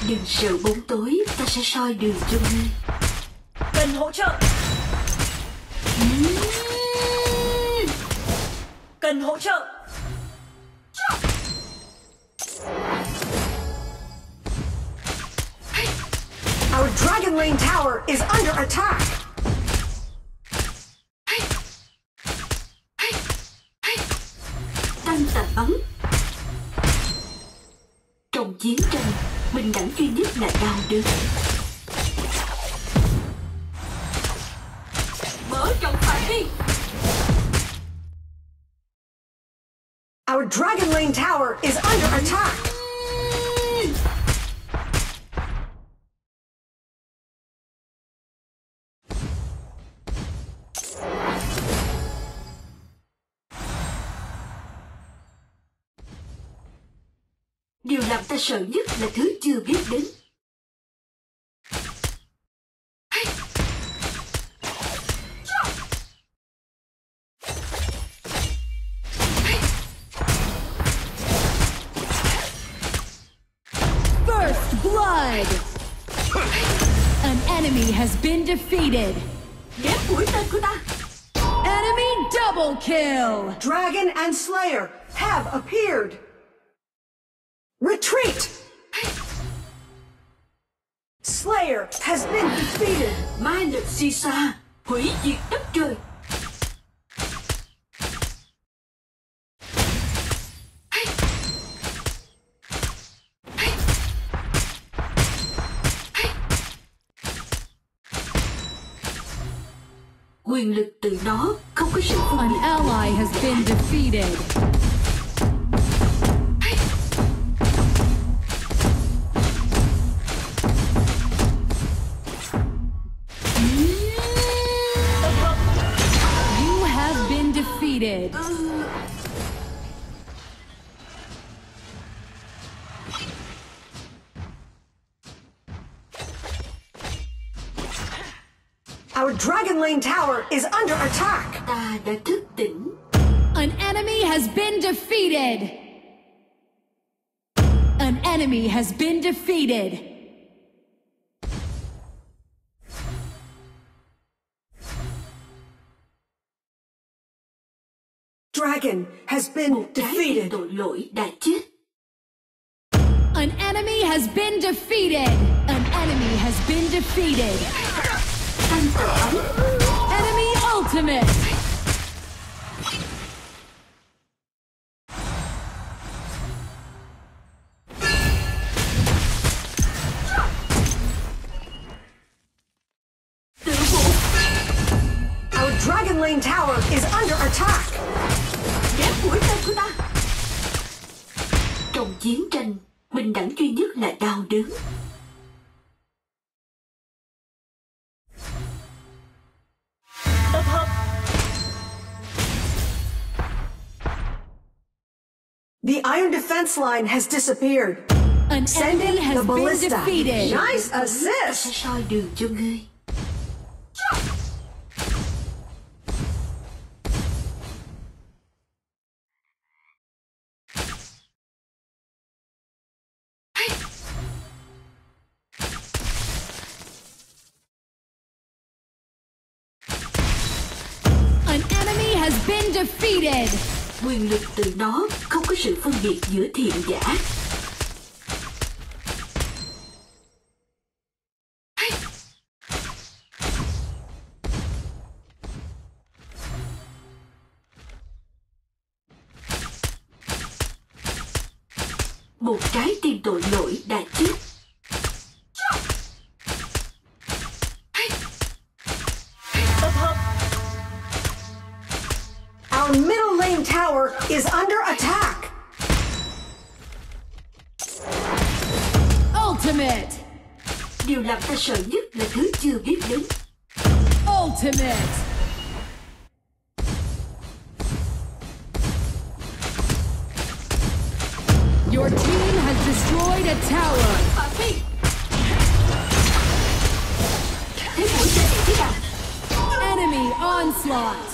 Đừng sợ bóng tối, ta sẽ soi đường cho ngươi. Cần hỗ trợ. Cần hỗ trợ. Our Dragon Lane tower is under attack. Tăng tầm bắn. Trong chiến tranh, bình đẳng duy nhất là đau đớn. Mở rộng phạm vi. Our Dragon Lane tower is under attack. Điều làm ta sợ nhất là thứ chưa biết đến. First blood. An enemy has been defeated. Ghép mũi tên của ta. Enemy double kill. Dragon and Slayer have appeared. Retreat! Slayer has been defeated. Mai lực si xa, hủy diệt đất trời. Quyền lực từ đó không có sự phân An biệt. ally has been defeated. You have been defeated. Our Dragon Lane tower is under attack. Ta đã thức tỉnh. An enemy has been defeated. An enemy has been defeated. Dragon has been Một trái tim defeated. tội lỗi đã chết. An enemy has been defeated. An enemy has been defeated. Tăng tầm bắn. Enemy ultimate. Tự vụ. Our Dragon Lane tower is under attack. Ghép mũi tên của ta. Trong chiến tranh, bình đẳng duy nhất là đau đớn. Tập hợp. The iron defense line has disappeared. An Send enemy in has the been ballista. defeated. Nice Ta assist. sẽ soi đường cho ngươi. An enemy has been defeated. Quyền lực từ đó không có sự phân biệt giữa thiện giả. Một trái tim tội lỗi đã chết. Tập hợp. Our middle lane tower is under attack. Ultimate. Điều làm ta sợ nhất là thứ chưa biết đến. Ultimate. Your team has destroyed a tower. Phạm vi. Thế mũi tên này thế nào? Enemy onslaught.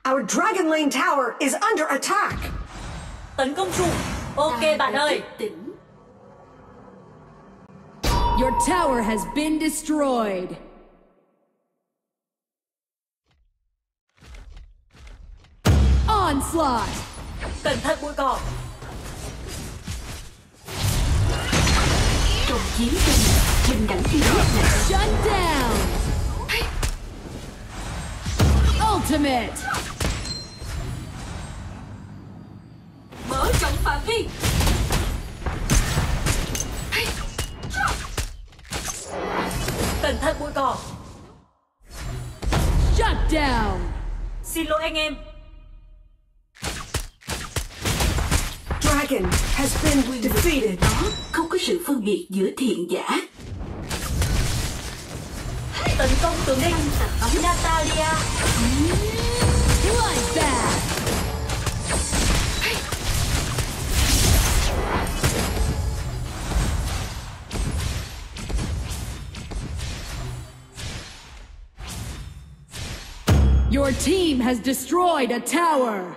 Our Dragon Lane tower is under attack. Tấn công trụ. Ok bạn ơi. Tỉnh. Your tower has been destroyed. Onslaught. Cẩn thận bụi cỏ. Trong chiến tranh, bình đẳng duy nhất là Shut down. Ultimate. mở rộng phạm vi. Cẩn thận bụi cỏ. Shut down. Xin lỗi anh em. Dragon has been defeated. Đó không có sự phân biệt giữa thiện giả. Tấn công tướng địch. Natalia. Bloodbath. Your team has destroyed a tower.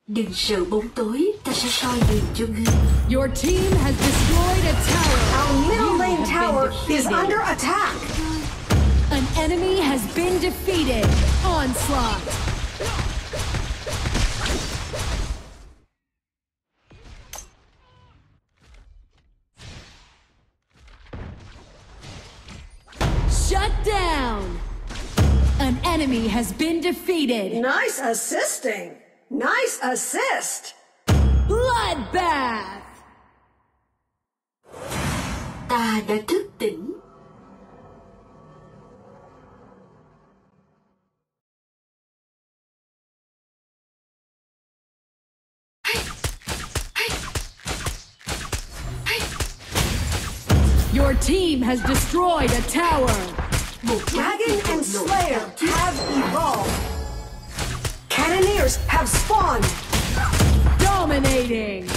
Đừng sợ bóng tối, ta sẽ soi đường cho ngươi. Your team has destroyed a tower. Our middle You lane have tower been is defeated. under attack. An enemy has been defeated. Onslaught. Shut down. An enemy has been defeated. Nice assisting. Nice assist. Bloodbath. Ta đã thức tỉnh. Your team has destroyed a tower. Một Dragon and Slayer have evolved. Cannoneers have spawned. Dominating.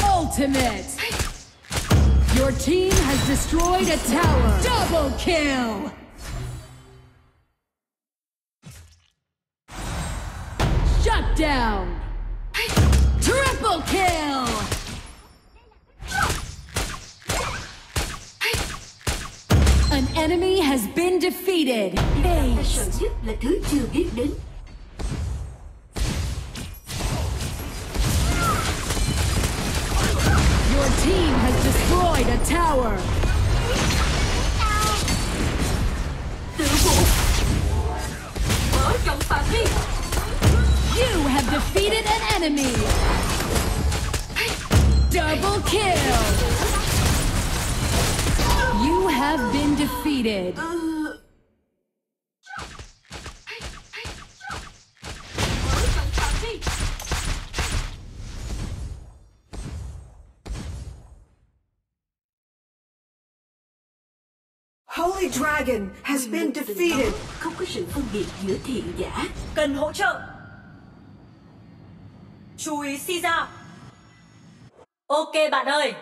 Ultimate. Your team has destroyed a tower. Double kill. Shut down. Triple kill. An enemy has been defeated. Ta sợ nhất là thứ chưa biết đến. Your team has destroyed a tower. Tự vụ. Mở rộng phạm vi. You have defeated an enemy. Double kill. You have been defeated. Mở rộng phạm vi. Holy Dragon has been defeated. Không có sự phân biệt giữa thiện giả. Cần hỗ trợ. Chú ý si ra. Ok bạn ơi.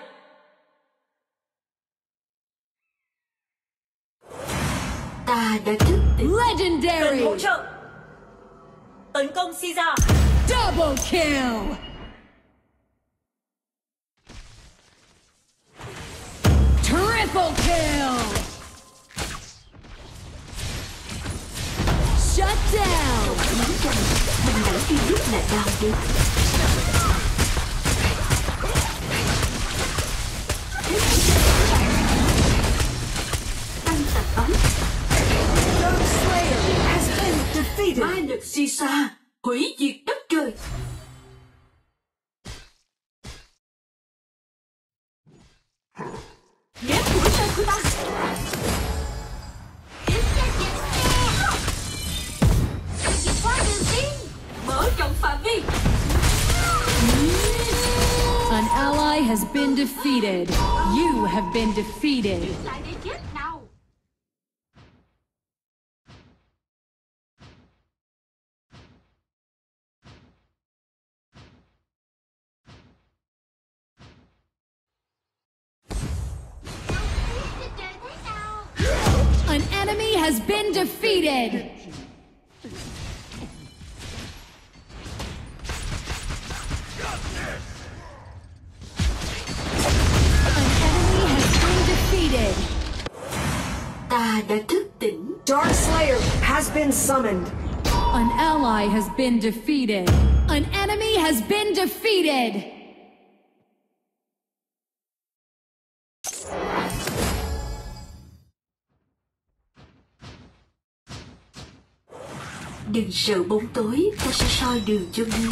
Ta đã thức tỉnh. Cần Legendary. hỗ trợ. Tấn công si ra. Double kill. Triple kill. Shut down. Chiến tranh, bình đẳng duy nhất là đau đớn. Tăng tạc bắn. Dark Slayer has been defeated. Ma lực si xa, hủy diệt đất trời. Ghép mũi tên của ta. Mở rộng phạm vi. An ally has been defeated. You have been defeated. Lại để chết nào. An enemy has been defeated. đã thức tỉnh. Dark Slayer has been summoned. An ally has been defeated. An enemy has been defeated. Đừng sợ bóng tối, ta sẽ soi đường cho ngươi.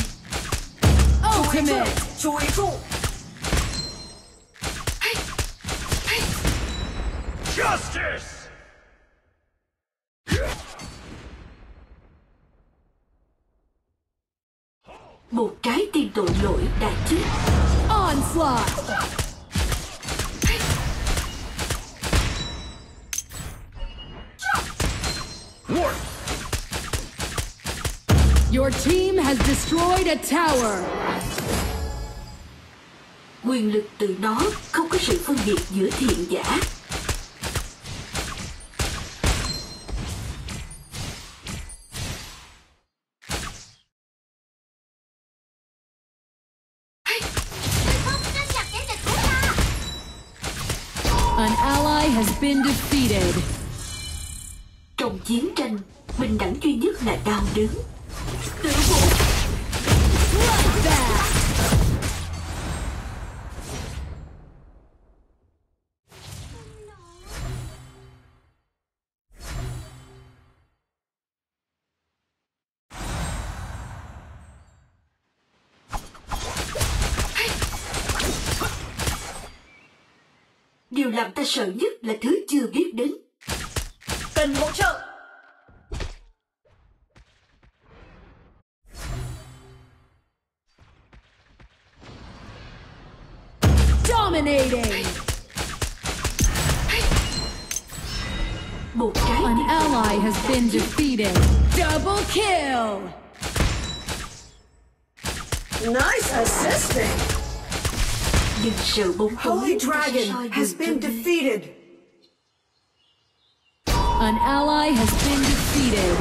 Ultimate. 注意住！ Justice! Một trái tim tội lỗi đã chết. Onslaught. Warp! Your team has destroyed a tower. Quyền lực từ nó không có sự phân biệt giữa thiện giả. An ally has been defeated. Trong chiến tranh, bình đẳng duy nhất là đau đớn. Tử vụ. Bloodbath. Điều làm ta sợ nhất là thứ chưa biết đến. Cần hỗ trợ! Dominating. Một trái An tim ally has đã been chết. defeated. Double kill. Nice assisting. Đừng sợ bóng tối, Holy ta sẽ Dragon soi has đường been cho ngươi. defeated. An ally has been defeated.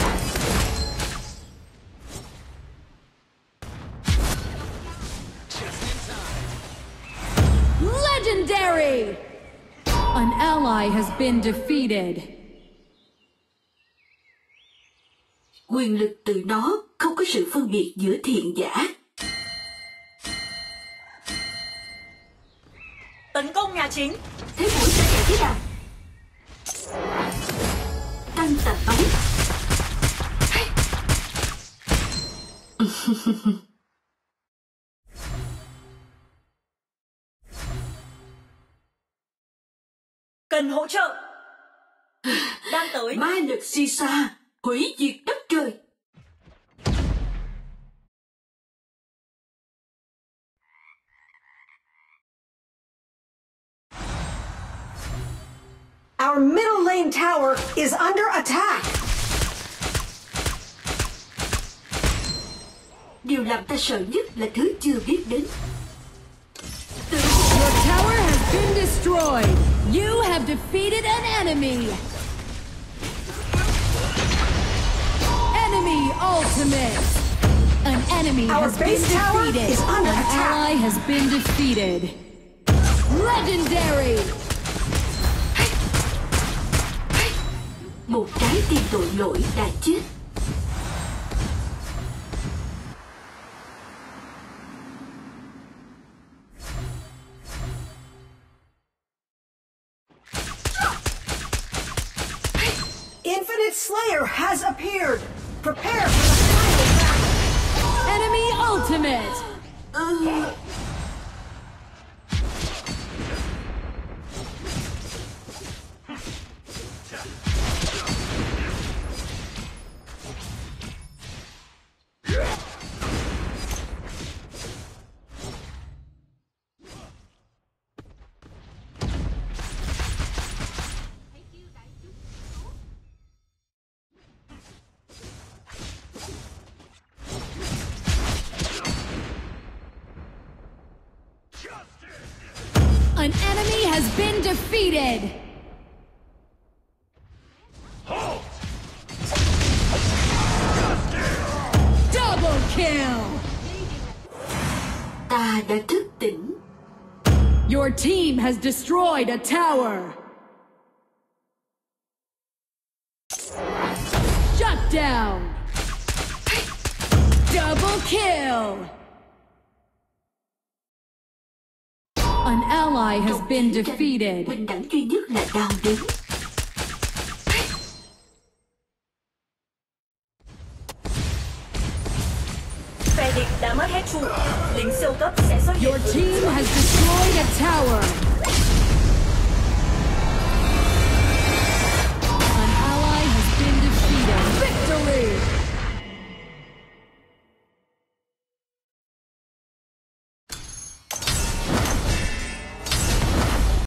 Legendary! An ally has been defeated. Quyền lực từ nó không có sự phân biệt giữa thiện giả. Tấn công nhà chính! Thế mũi sẽ chạy thế nào? Tăng tà bắn. Cần hỗ trợ! Đang tới! Ma lực si xa, hủy diệt đất trời. Our middle lane tower is under attack. Điều làm ta sợ nhất là thứ chưa biết đến. Your tower has been destroyed. You have defeated an enemy. Enemy ultimate. An enemy Our has been base tower defeated. is under An attack. ally has been defeated. Legendary. Một trái tim tội lỗi đã chết. Infinite Slayer has appeared. Prepare for the final battle. Enemy ultimate. An enemy has been defeated. Halt! Double kill. Ta đã thức tỉnh. Your team has destroyed a tower. down. Double kill. An ally has been defeated. Bình đẳng duy nhất là đau đớn. Phe địch đã mất hết trụ. Lính siêu cấp sẽ xuất hiện. Your team has destroyed a tower.